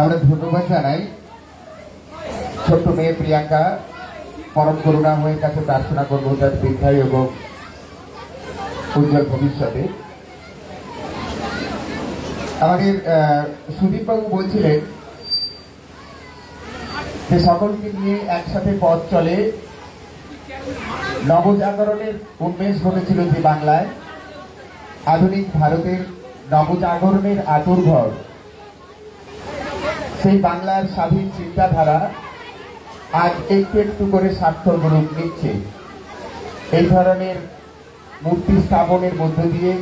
আমরা ধন্যবাদ জানাই ছোট্ট মেয়ে প্রিয়াঙ্কা, পরম করুণা হয়ে কাছে প্রার্থনা করবো তার দীর্ঘায়ু এবং উজ্জ্বল ভবিষ্যতে। আমাদের সুদীপবাবু বলছিলেন যে সকলকে নিয়ে একসাথে পথ চলে, নবজাগরণের উন্মেষ ঘটেছিল যে বাংলায়, আধুনিক ভারতের নবজাগরণের আতুরঘর, সেই বাংলার স্বাধীন চিন্তাধারা আজ একটু একটু করে সার্থক রূপ নিচ্ছে। এই ধরনের মূর্তি স্থাপনের মধ্য দিয়ে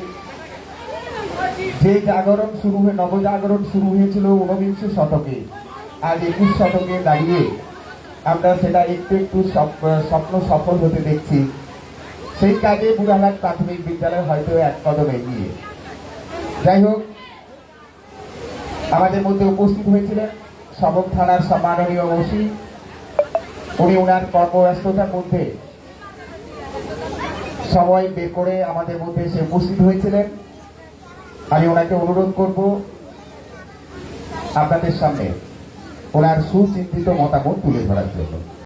যে জাগরণ শুরু হয়ে নবজাগরণ শুরু হয়েছিল 19 শতকে, আজ 21 শতকে দাঁড়িয়ে আমরা সেটা একটু একটু স্বপ্ন সফল হতে দেখছি। সেই কাজে বুড়াঘাট প্রাথমিক বিদ্যালয় হয়তো এক কদম এগিয়ে। যাই হোক, আমাদের মধ্যে উপস্থিত হয়েছিলেন সবং থানার সম্মাননীয় ওসি। উনি ওনার কর্মব্যস্ততার মধ্যে সময় বের করে আমাদের মধ্যে এসে উপস্থিত হয়েছিলেন। আমি ওনাকে অনুরোধ করব আপনাদের সামনে ওনার সুচিন্তিত মতামত তুলে ধরার জন্য।